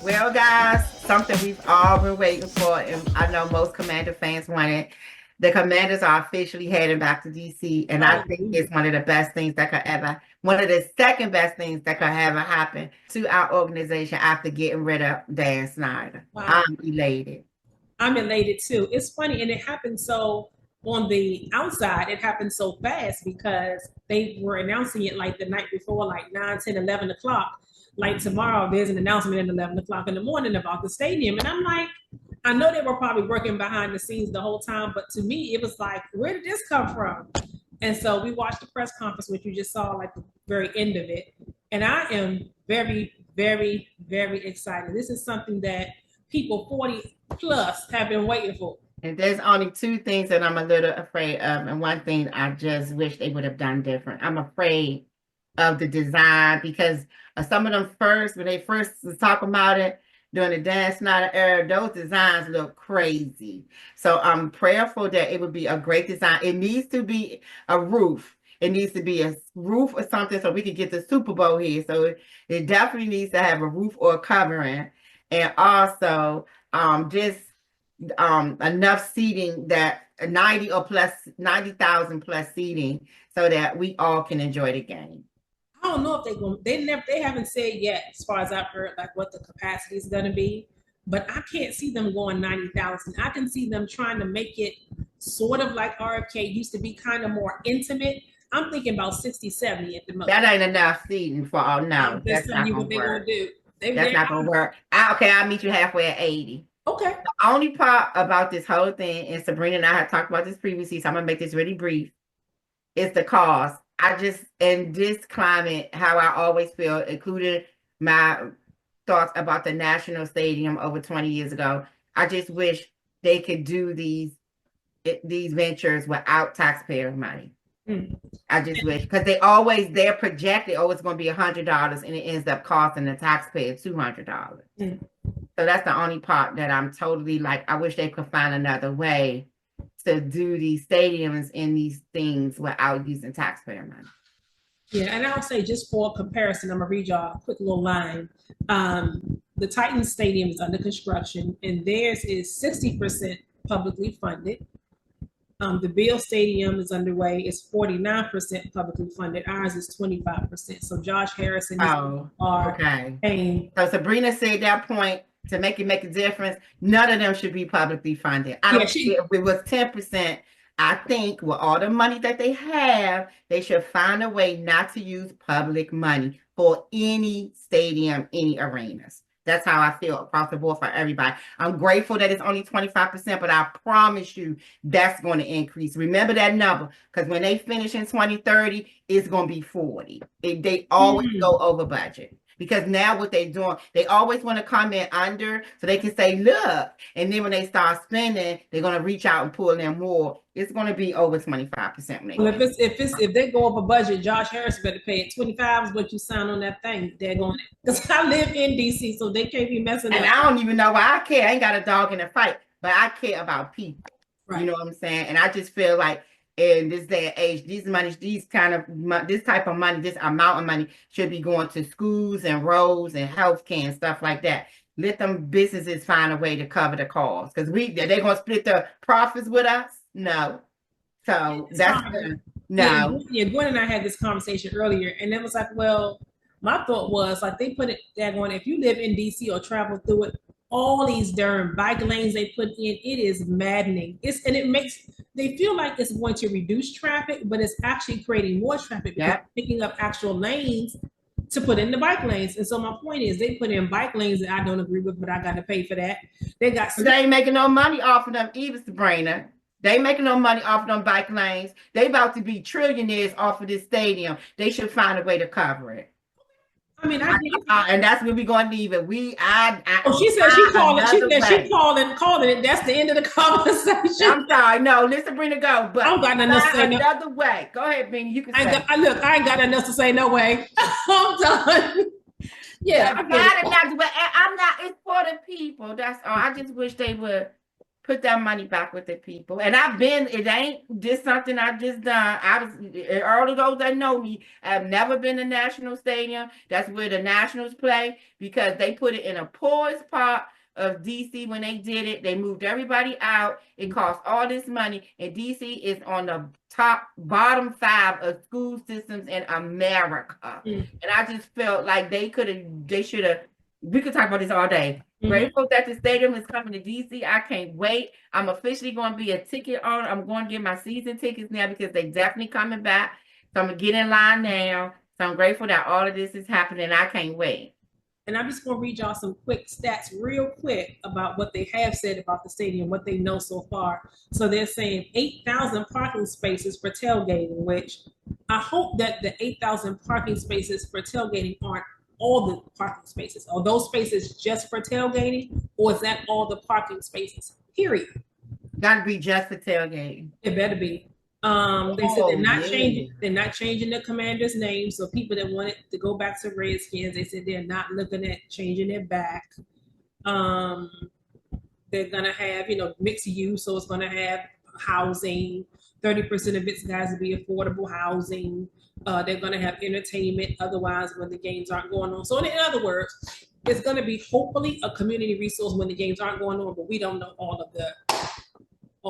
Well, guys, something we've all been waiting for, and I know most Commander fans want it. The Commanders are officially heading back to DC, and I think Hallelujah. it's one of the best things that could ever, one of the second best things that could ever happen to our organization after getting rid of Dan Snyder. Wow. I'm elated. I'm elated too. It's funny, and it happened so on the outside, it happened so fast because they were announcing it like the night before, like 9, 10, 11 o'clock. Like tomorrow, there's an announcement at 11 o'clock in the morning about the stadium. And I'm like, I know they were probably working behind the scenes the whole time, but to me, it was like, where did this come from? And so we watched the press conference, which you just saw like the very end of it. And I am very, very, very excited. This is something that people 40 plus have been waiting for. And there's only two things that I'm a little afraid of, and one thing I just wish they would have done different. I'm afraid of the design because some of them first, when they first was talking about it during the Dan Snyder era, those designs look crazy. So I'm prayerful that it would be a great design. It needs to be a roof. It needs to be a roof or something so we could get the Super Bowl here. So it definitely needs to have a roof or a covering. And also just enough seating that 90 or plus 90,000 plus seating so that we all can enjoy the game. I don't know if they haven't said yet, as far as I've heard, like what the capacity is going to be. But I can't see them going 90,000. I can see them trying to make it sort of like RFK used to be, kind of more intimate. I'm thinking about 60, 70 at the most. That ain't enough seating for all. No, I'm just that's telling not you gonna what they're work. going to do. That's not gonna work. Okay, I'll meet you halfway at 80. Okay. The only part about this whole thing, and Sabrina and I have talked about this previously, so I'm gonna make this really brief, is the cost. I just, in this climate, how I always feel, including my thoughts about the National Stadium over 20 years ago, I just wish they could do these ventures without taxpayer money. Mm. I just wish because they're projected, oh, it's going to be $100, and it ends up costing the taxpayer $200. Mm. So that's the only part that I'm totally like, I wish they could find another way to do these stadiums and these things without using taxpayer money. Yeah, and I'll say just for comparison, I'm gonna read y'all a quick little line. The Titans Stadium is under construction, and theirs is 60% publicly funded. The Bill Stadium is underway; it's 49% publicly funded. Ours is 25%. So Josh Harrison are okay. paying. So Sabrina said that point to make a difference. None of them should be publicly funded. I don't care if it was 10%. I think with all the money that they have, they should find a way not to use public money for any stadium, any arenas. That's how I feel across the board for everybody. I'm grateful that it's only 25%, but I promise you that's going to increase. Remember that number, because when they finish in 2030, it's going to be 40. They always go over budget. Because now what they're doing, they always want to come in under so they can say, look. And then when they start spending, they're going to reach out and pull in more. It's going to be over 25%. Well, if they go over budget, Josh Harris better pay it. 25 is what you sign on that thing. They're going because I live in DC, so they can't be messing up. And I don't even know why I care. I ain't got a dog in the fight, but I care about people. Right. You know what I'm saying? And I just feel like in this day and age, this type of money, this amount of money should be going to schools and roads and healthcare and stuff like that. Let them businesses find a way to cover the cost because they're going to split the profits with us. No. So no. Yeah, Gwen and I had this conversation earlier, and it was like, well, my thought was like they put it that one. If you live in DC or travel through it, all these darn bike lanes they put in, it is maddening. They feel like it's going to reduce traffic, but it's actually creating more traffic because picking up actual lanes to put in the bike lanes. And so my point is they put in bike lanes that I don't agree with, but I got to pay for that. They ain't making no money off of them either, Sabrina. They ain't making no money off of them bike lanes. They about to be trillionaires off of this stadium. They should find a way to cover it. I mean, and that's where we're going to leave it. She said she calling it. That's the end of the conversation. I'm sorry. No, let Sabrina go. But I don't got nothing else to say. Another way. Go ahead, Bing. You can say. I ain't got nothing else to say. No way. I'm done. Yeah, I got another way. I'm not. It's for the people. That's all. I just wish they would put that money back with the people. And it ain't just something I just done. All of those that know me, I've never been to National Stadium. That's where the Nationals play, because they put it in a poorest part of DC when they did it. They moved everybody out. It cost all this money. And DC is on the bottom 5 of school systems in America. And I just felt like they should have, we could talk about this all day. Grateful that the stadium is coming to DC. I can't wait. I'm officially going to be a ticket owner. I'm going to get my season tickets now because they definitely coming back. So I'm going to get in line now. So I'm grateful that all of this is happening. I can't wait. And I'm just going to read y'all some quick stats real quick about what they have said about the stadium, what they know so far. So they're saying 8,000 parking spaces for tailgating, which I hope that the 8,000 parking spaces for tailgating aren't all the parking spaces. Are those spaces just for tailgating, or is that all the parking spaces, period? Got to be just for tailgating. It better be. They said they're not changing the commander's name. So people that wanted to go back to Redskins, they said they're not looking at changing it back. They're gonna have, mixed use, so it's gonna have housing. 30% of its guys will be affordable housing. They're gonna have entertainment, otherwise when the games aren't going on. So in other words, it's gonna be hopefully a community resource when the games aren't going on, but we don't know all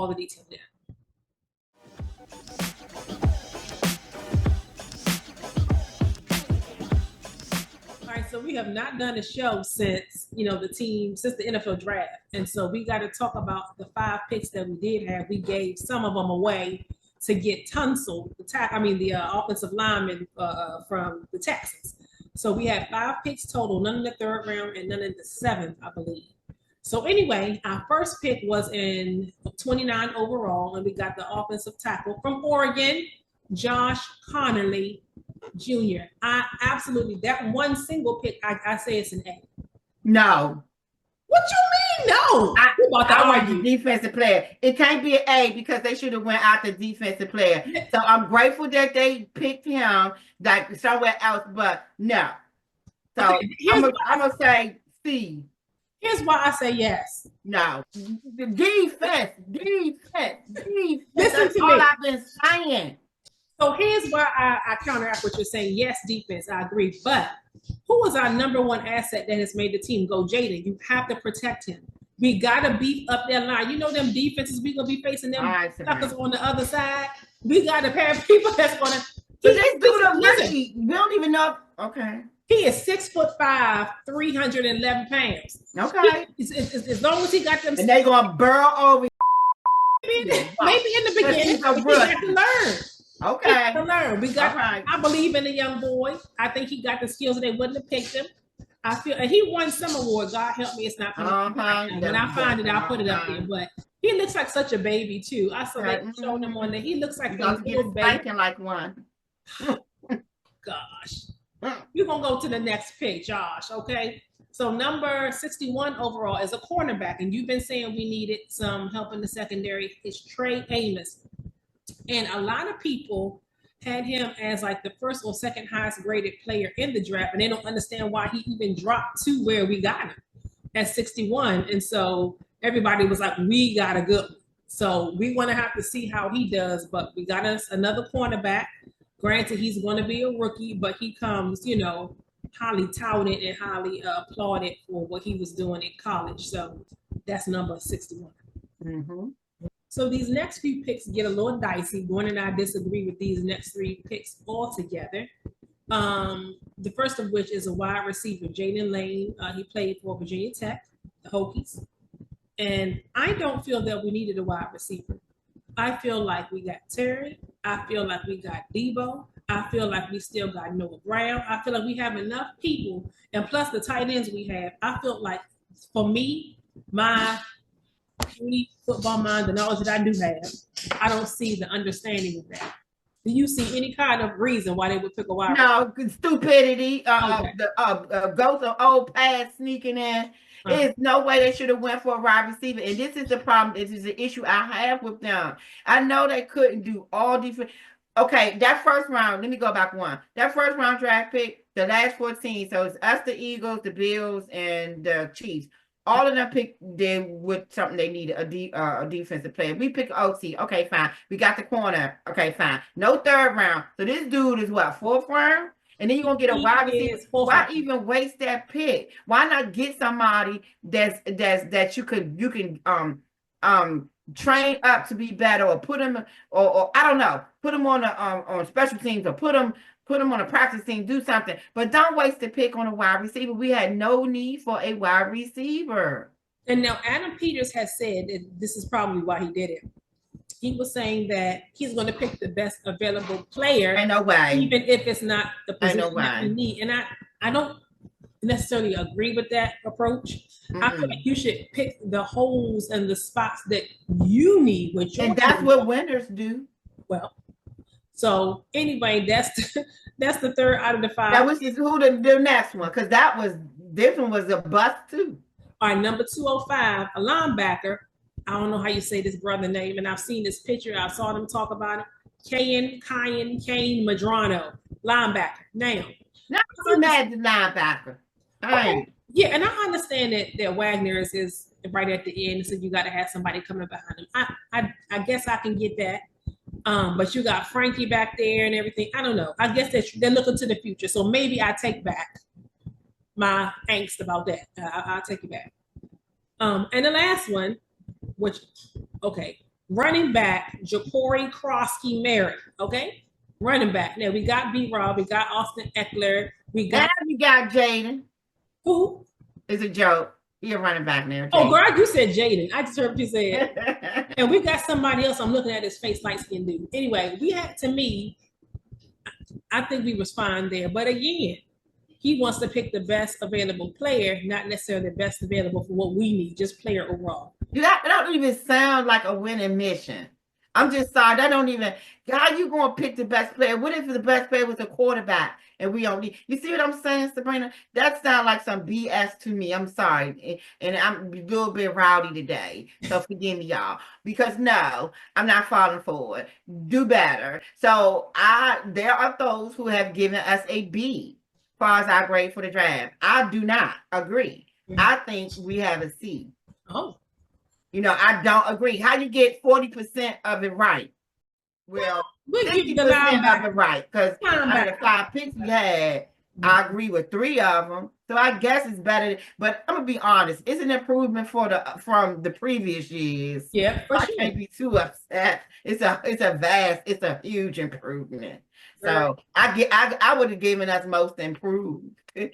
the details yet. All right, so we have not done a show since the NFL draft, and so we got to talk about the 5 picks that we did have. We gave some of them away to get Tunsil, the offensive lineman from the Texans. So we had 5 picks total, none in the 3rd round and none in the 7th, I believe. So anyway, our first pick was in 29 overall, and we got the offensive tackle from Oregon, Josh Connolly Jr. I absolutely, that one single pick, I say it's an A. No. What you mean, no? I want the defensive player. It can't be an A because they should have went out the defensive player. So I'm grateful that they picked him like somewhere else, but no. So I'm gonna say C. Here's why I say yes. No. Defense. Listen to all me. I've been saying. So here's why I counteract what you're saying. Yes, defense, I agree. But who is our number 1 asset that has made the team go? Jaden. You have to protect him. We got to beef up that line. You know them defenses we going to be facing them suckers on the other side. We got to have people that's going to. But this dude, we don't even know. Okay. He is 6'5", 311 pounds. Okay. As long as he got them. And they going to burrow over. Maybe in the beginning, he got to learn. Okay. To learn. I believe in the young boy. I think he got the skills, and they wouldn't have picked him. I feel, and he won some award. God help me, it's not. When I find it, I'll put it up there. But he looks like such a baby too. I saw they showed him on there. He looks like a little baby. Like one. Gosh. We're gonna go to the next pick, Josh. Okay. So number 61 overall is a cornerback, and you've been saying we needed some help in the secondary. It's Trey Amos, and a lot of people had him as like the 1st or 2nd highest graded player in the draft, and they don't understand why he even dropped to where we got him at 61. And so everybody was like, we got a good one. So we want to have to see how he does, but we got us another cornerback. Granted, he's going to be a rookie, but he comes, highly touted and highly applauded for what he was doing in college. So that's number 61. Mm-hmm. So these next few picks get a little dicey. Gwen and I disagree with these next 3 picks altogether. The first of which is a wide receiver, Jaden Lane. He played for Virginia Tech, the Hokies. And I don't feel that we needed a wide receiver. I feel like we got Terry. I feel like we got Debo. I feel like we still got Noah Brown. I feel like we have enough people. And plus the tight ends we have, I feel like, for me, my football mind, the knowledge that I do have, I don't see the understanding of that. Do you see any kind of reason why they would pick a wide receiver? No, stupidity. The ghost of old past sneaking in. There's no way they should have went for a wide receiver. And this is the problem. This is the issue I have with them. I know they couldn't do all different. Okay, that first round, let me go back one. That first round draft pick, the last 14. So it's us, the Eagles, the Bills, and the Chiefs. All of them did with something they needed, a defensive player. We pick OT, okay, fine. We got the corner, okay, fine. No third round. So this dude is what, fourth round? And then you're gonna get a wide receiver. Why even waste that pick? Why not get somebody that you can train up to be better, or put them, or I don't know, put them on special teams, or put them on a practice team, do something. But don't waste the pick on a wide receiver. We had no need for a wide receiver. And now Adam Peters has said that this is probably why he did it. He was saying that he's going to pick the best available player. Ain't no way. Even if it's not the position that you need. And I don't necessarily agree with that approach. I feel like you should pick the holes and the spots that you need. And that's what winners do. Well, so anyway, that's the third out of the five. That was who the next one, because this one was a bust too. All right, number 205, a linebacker. I don't know how you say this brother name, and I've seen this picture. I saw them talk about it. Kane Madrano, linebacker. Now I'm mad at the linebacker. Okay. Yeah, and I understand that Wagner is right at the end, so you got to have somebody coming behind him. I guess I can get that. But you got Frankie back there and everything. I don't know. I guess they're looking to the future. So maybe I take back my angst about that. I'll take it back. And the last one, running back, Ja'Cory Krosky-Mary. Okay, running back. Now we got B-Rob, we got Austin Eckler, we got Jaden. Who? It's a joke. You're running back now. Jaden. Oh, girl, you said Jaden. I just heard what you said. And we got somebody else. I'm looking at his face, light skinned dude. Anyway, I think we was fine there. But again, he wants to pick the best available player, not necessarily the best available for what we need, just player overall. That don't even sound like a winning mission. I'm just sorry. That don't even, how you going to pick the best player? What if the best player was a quarterback and we don't need, you see what I'm saying, Sabrina? That sounds like some BS to me. I'm sorry. And I'm a little bit rowdy today. So forgive me, y'all. Because no, I'm not falling for it. Do better. So there are those who have given us a B as far as our grade for the draft. I do not agree. I think we have a C. Oh. I don't agree. How you get 40% of it right? Well, 50% of it right. Because out of the 5 picks we had, I agree with 3 of them. So I guess it's better. But I'm gonna be honest, it's an improvement from the previous years. Yeah, I can't be too upset. It's a huge improvement. So I would have given us most improved. Okay.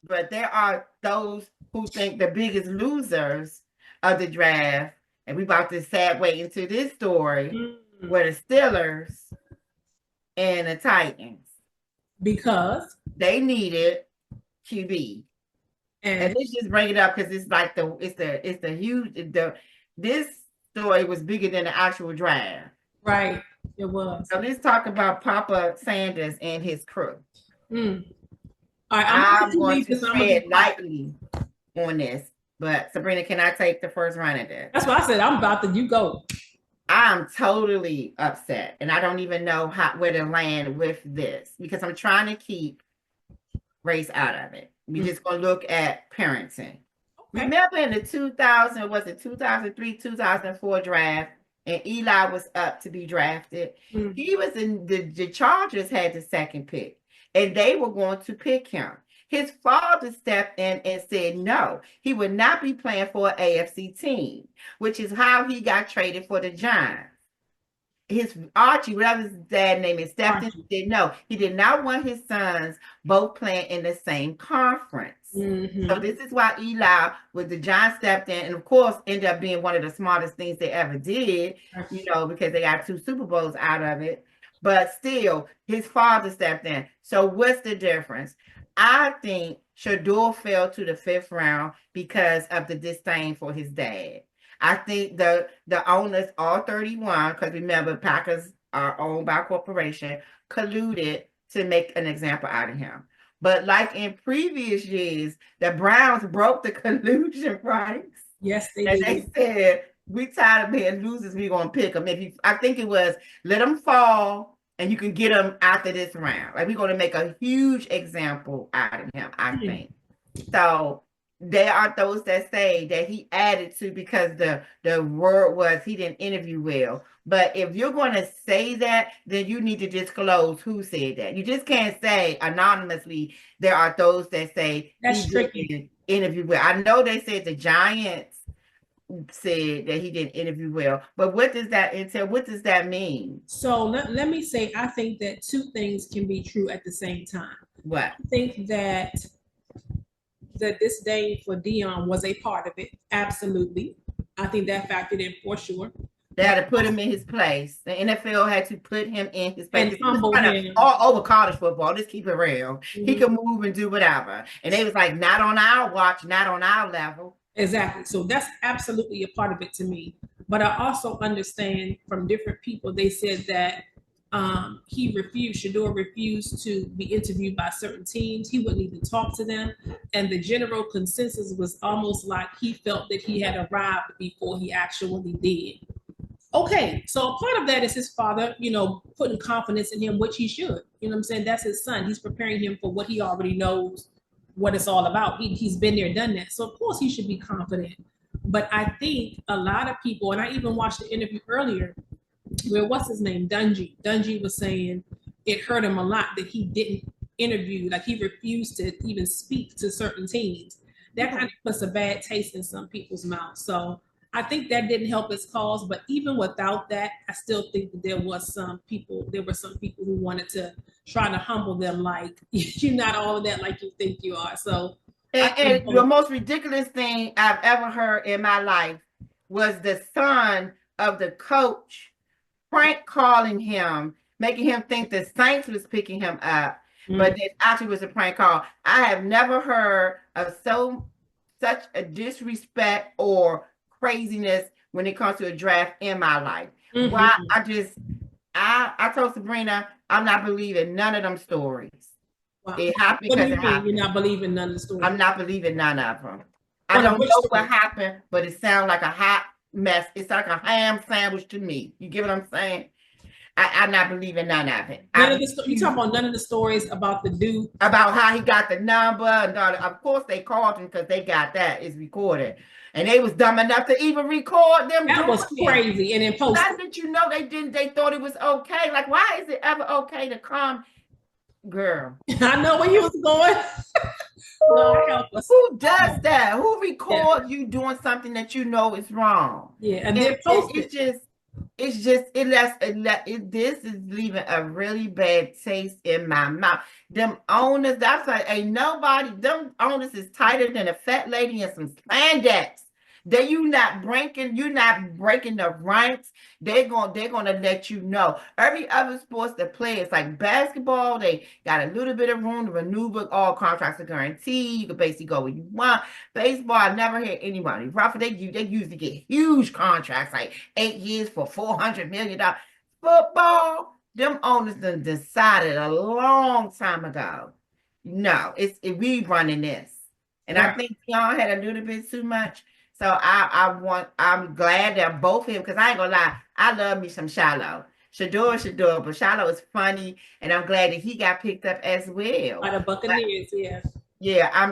But there are those who think the biggest losers of the draft, and we about to segue into this story, were the Steelers and the Titans. Because they needed QB. And let's just bring it up because it's like this story was bigger than the actual draft. Right, it was. So let's talk about Papa Sanders and his crew. All right, I'm going to tread lightly on this, but Sabrina, can I take the first run at this? That's what I said. I'm about to. You go. I'm totally upset, and I don't even know where to land with this because I'm trying to keep race out of it. We're just going to look at parenting. Okay. Remember in the 2003, 2004 draft, and Eli was up to be drafted. He was in the Chargers had the second pick. And they were going to pick him. His father stepped in and said no, he would not be playing for an AFC team, which is how he got traded for the Giants. Archie, whatever his dad name is, stepped in and said no, he did not want his sons both playing in the same conference. So this is why Eli, with the Giants, stepped in, and of course ended up being one of the smartest things they ever did, because they got 2 Super Bowls out of it. But still, his father stepped in. So what's the difference? I think Shedeur fell to the 5th round because of the disdain for his dad. I think the owners, all 31, because remember, Packers are owned by a corporation, colluded to make an example out of him. But like in previous years, the Browns broke the collusion price. Yes, they did. And they said, we tired of being losers, we're going to pick them. I think it was, let them fall and you can get him after this round. Like, we're going to make a huge example out of him, I think. So there are those that say that he added to because the word was he didn't interview well. But if you're going to say that, then you need to disclose who said that. You just can't say anonymously. There are those that say that's he tricky. didn't interview well. I know they said the Giants said that he didn't interview well, but what does that entail? What does that mean? So let me say, I think that two things can be true at the same time. What? I think that the disdain for Deion was a part of it. Absolutely. I think that factored in for sure. They had to put him in his place. The NFL had to put him in his place. And humble him. All over college football. Just keep it real. Mm-hmm. He could move and do whatever. And they was like, not on our watch, not on our level. Exactly. So that's absolutely a part of it to me. But I also understand from different people, they said that Shedeur refused to be interviewed by certain teams. He wouldn't even talk to them. And the general consensus was almost like he felt that he had arrived before he actually did. Okay, so a part of that is his father, putting confidence in him, which he should. You know what I'm saying? That's his son. He's preparing him for what he already knows, what it's all about. He's been there, done that. So, of course, he should be confident. But I think a lot of people, and I even watched the interview earlier, where what's his name? Dungy was saying it hurt him a lot that he didn't interview, like he refused to even speak to certain teams. That kind of puts a bad taste in some people's mouths. So I think that didn't help his cause, but even without that, I still think that there were some people who wanted to try to humble them, like, you're not all of that like you think you are. So and the most ridiculous thing I've ever heard in my life was the son of the coach prank calling him, making him think the Saints was picking him up, but it actually was a prank call. I have never heard of such a disrespect or craziness when it comes to a draft in my life. Why? I told Sabrina, I'm not believing none of them stories. Wow. It happened because it happened. You're not believing none of the stories? I'm not believing none of them. I don't know what happened, but it sounds like a hot mess. It's like a ham sandwich to me. You get what I'm saying? I'm not believing none of it. You talk about none of the stories about the dude? About how he got the number. Of course, they called him because they got that. It's recorded. And they was dumb enough to even record them. That was crazy. And then post. How did you know they didn't? They thought it was okay. Like, why is it ever okay to come? Girl. I know where you was going. Lord help us. Who does that? Who records you doing something that you know is wrong? Yeah, and then post it. This is leaving a really bad taste in my mouth. Them owners, that's like, ain't nobody, them owners is tighter than a fat lady in some spandex. You're not breaking the ranks. They're gonna let you know. Every other sports that play, it's like basketball, they got a little bit of room to maneuver. All contracts are guaranteed. You can basically go where you want. Baseball, I never heard anybody. They usually get huge contracts, like 8 years for $400 million. Football, them owners done decided a long time ago. No, we running this. And right. I think y'all had a little bit too much. So I'm glad that both of them, because I ain't gonna lie, I love me some Shedeur, but Shedeur is funny, and I'm glad that he got picked up as well. By the Buccaneers, yeah. Yeah, I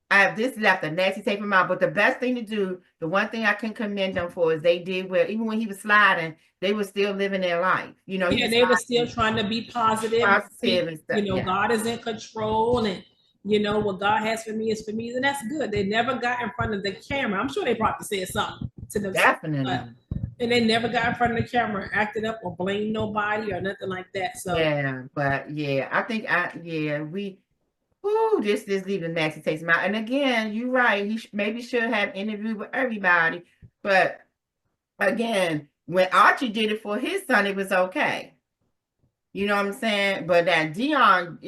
have this left a nasty taste in my mouth. But the best thing to do, the one thing I can commend them for is they did well. Even when he was sliding, they were still living their life. Yeah, they were still trying to be positive and stuff. God is in control, and what God has for me is for me, and that's good. They never got in front of the camera. I'm sure they probably said something to them. Definitely. And they never got in front of the camera, acted up, or blamed nobody or nothing like that. So I think this leaving a nasty taste in my mouth. And again, you're right. He maybe should have interviewed with everybody, but again, when Archie did it for his son, it was okay. You know what I'm saying? But that Deion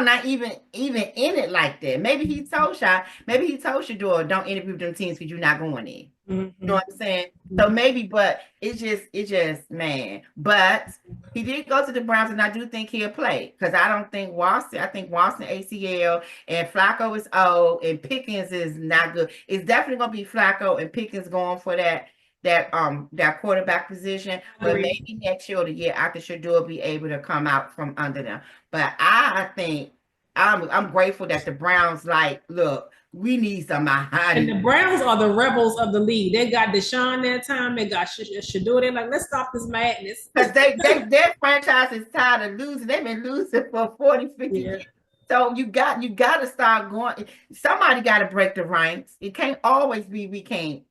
not even in it like that. Maybe he told Shedeur, don't interview them teams because you're not going in. You know what I'm saying? So maybe, but it's just, man. But he did go to the Browns, and I do think he'll play. Because I think Watson ACL, and Flacco is old, and Pickens is not good. It's definitely going to be Flacco and Pickens going for that that quarterback position, but maybe next year or the year after Shedeur be able to come out from under them. But I think I'm grateful that the Browns like, look, we need somebody. And the Browns are the rebels of the league. They got Deshaun that time. They got Shedeur. They're like, let's stop this madness. Because their franchise is tired of losing. They've been losing for 40, 50 years. So you got to start going. Somebody got to break the ranks. It can't always be we can't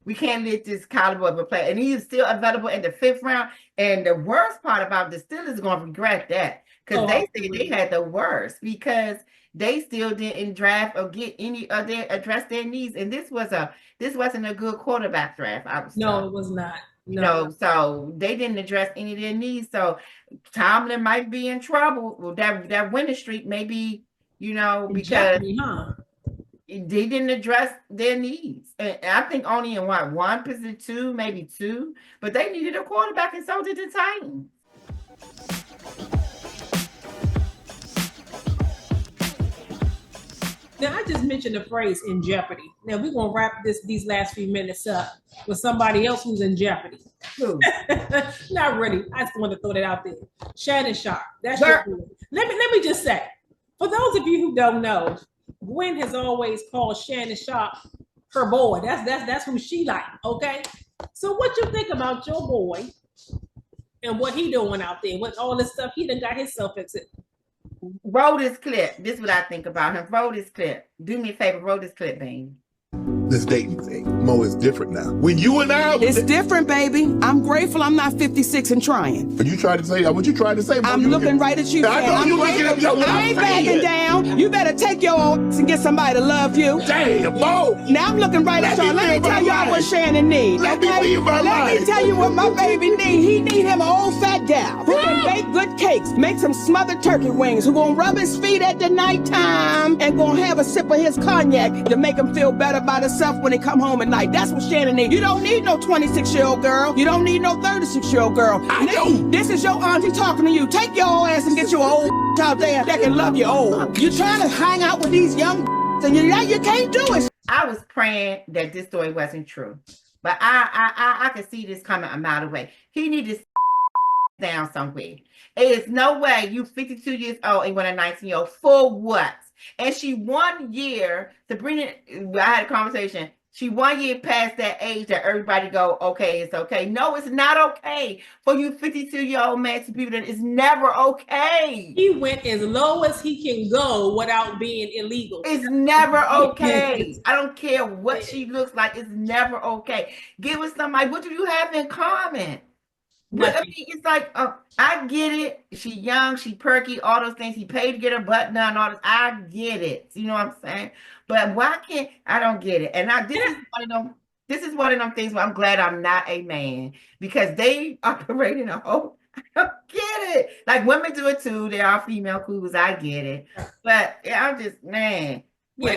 we can't let this caliber of a player. And he is still available in the 5th round. And the worst part about the Steelers going to regret that. Because they said they had the worst because they still didn't draft or get any of their address their needs. And this wasn't a good quarterback draft. No, it was not. No, so they didn't address any of their needs. So Tomlin might be in trouble. Well, that winning streak may be, because they didn't address their needs. And I think only in one position, 2, maybe 2, but they needed a quarterback, and so did the Titans. Now, I just mentioned the phrase in jeopardy. Now, we're going to wrap these last few minutes up with somebody else who's in jeopardy. Who? Not really. I just want to throw that out there. Shannon Sharpe. That's your boy. Let me just say, for those of you who don't know, Gwen has always called Shannon Sharpe her boy. That's who she like, okay? So what you think about your boy and what he doing out there? What all this stuff he done got himself into? Roll this clip. This is what I think about him. Roll this clip. Do me a favor. Roll this clip, baby. This dating thing, Mo, is different now. When you and I, it's different, baby. I'm grateful I'm not 56 and trying. But you tried to say what you tried to say. Mo, I'm looking right at you. I know you looking at me. I ain't backing down. You better take your own and get somebody to love you. Damn, Mo. Now I'm looking right at y'all. Let me tell y'all what Shannon needs. Let me tell you what my baby need. He need him an old fat gal who can bake good cakes, make some smothered turkey wings, who gonna rub his feet at the nighttime and gonna have a sip of his cognac to make him feel better about himself when they come home at night. That's what Shannon needs. You don't need no 26-year-old girl. You don't need no 36-year-old girl. This is your auntie talking to you. Take your old ass and get your old out there that can love you old. You're trying to hang out with these young and you can't do it. I was praying that this story wasn't true, but I could see this coming a mile away. He needed to down somewhere. There's no way you 52 years old and want a 19-year-old for what? And she 1 year, Sabrina, I had a conversation. She 1 year past that age that everybody go, okay, it's okay. No, it's not okay for you 52-year-old man to people that it's never okay. He went as low as he can go without being illegal. It's never okay. I don't care what she looks like. It's never okay. Get with somebody. What do you have in common? But I mean, it's like, I get it. She young, she perky, all those things. He paid to get her butt done, all this. I get it. You know what I'm saying? But why can't I don't get it? And this is one of them things where I'm glad I'm not a man because they operate in a whole. I don't get it. Like women do it too. They are female cougars. I get it. But yeah, I'm just man. Yeah,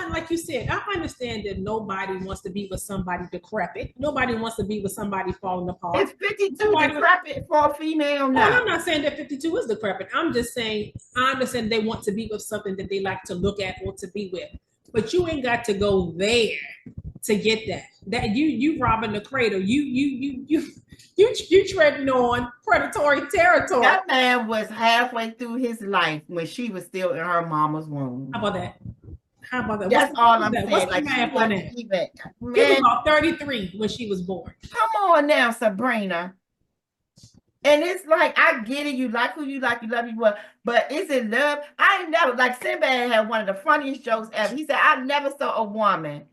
like you said, I understand that nobody wants to be with somebody decrepit. Nobody wants to be with somebody falling apart. It's 52 decrepit for a female now. Well, I'm not saying that 52 is decrepit. I'm just saying I understand they want to be with something that they like to look at or to be with. But you ain't got to go there to get that. That you robbing the cradle. You treading on predatory territory. That man was halfway through his life when she was still in her mama's womb. How about that? That's all I'm saying. What's the math on that? He was about 33 when she was born. Come on now, Sabrina. And it's like, I get it. You like who you like, you love you well. But is it love? I ain't never, like Sinbad had one of the funniest jokes ever. He said, I never saw a woman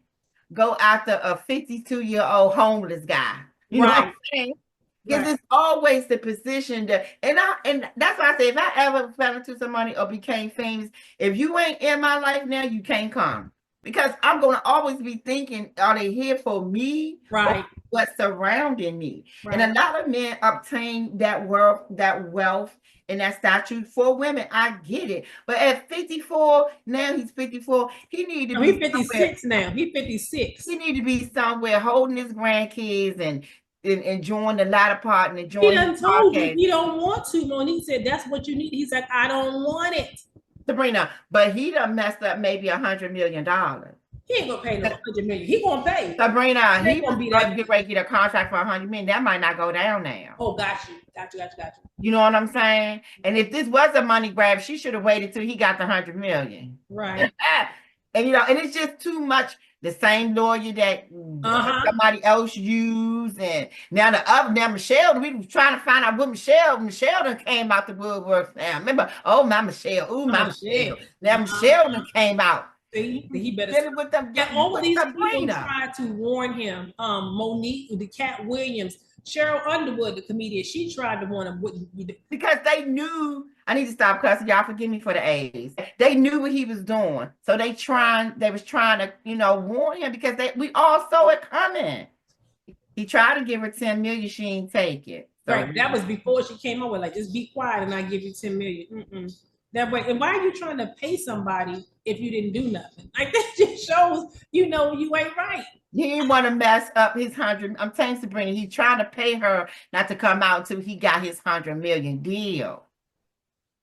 go after a 52-year-old homeless guy. You know what I'm saying? Because it's always the position that, and that's why I say, if I ever fell into some money or became famous, if you ain't in my life now, you can't come. Because I'm going to always be thinking, are they here for me? Right. What's surrounding me? Right. And a lot of men obtain that wealth and that statue for women. I get it. But at 54, now he's 54, he need to be 56 now. He's 56. He need to be somewhere holding his grandkids and enjoying the latter part and enjoying he done told you he don't want to, Mon. He said that's what you need. He's like, I don't want it. Sabrina, but he done messed up maybe $100 million. He ain't gonna pay no 100 million. He gonna pay. Sabrina, he was going to get ready to get a contract for 100 million. That might not go down now. Oh, got you. You know what I'm saying? And if this was a money grab, she should have waited till he got the 100 million. Right. And and it's just too much. The same lawyer that somebody else used, and now Michelle, we was trying to find out what Michelle done came out the woodwork now. Remember, oh my Michelle, Michelle. Now Michelle done came out. He better with them. Yeah, all of these people tried to warn him. Monique, the Cat Williams, Cheryl Underwood, the comedian, she tried to warn him because they knew. I need to stop cussing. Y'all forgive me for the A's. They knew what he was doing, so they was trying to, warn him because we all saw it coming. He tried to give her 10 million, she ain't take it. So, right, that was before she came over. Like, just be quiet and I give you 10 million. That way, and why are you trying to pay somebody if you didn't do nothing? Like, that just shows you ain't right. He didn't want to mess up his 100. I'm telling Sabrina, he tried to pay her not to come out until he got his 100 million deal.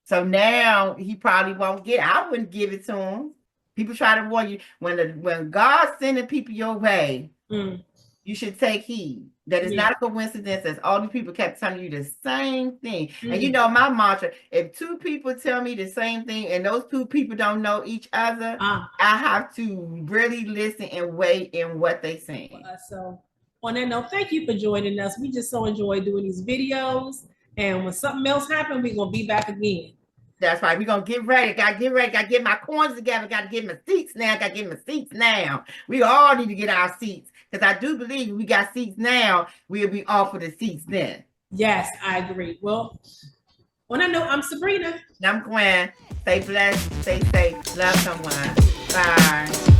So now he probably won't get. I wouldn't give it to him. People try to warn you when God's sending people your way, you should take heed. That is not a coincidence, as all these people kept telling you the same thing. And my mantra: if two people tell me the same thing, and those two people don't know each other, I have to really listen and weigh in what they say. So, on that note, thank you for joining us. We just so enjoy doing these videos. And when something else happens, we're going to be back again. That's right. We're going to get ready. Got to get ready. Got to get my coins together. Got to get my seats now. We all need to get our seats. Because I do believe if we got seats now, we'll be off of the seats then. Yes, I agree. Well, on that note, I'm Sabrina. And I'm Gwen. Stay blessed. Stay safe. Love someone. Bye.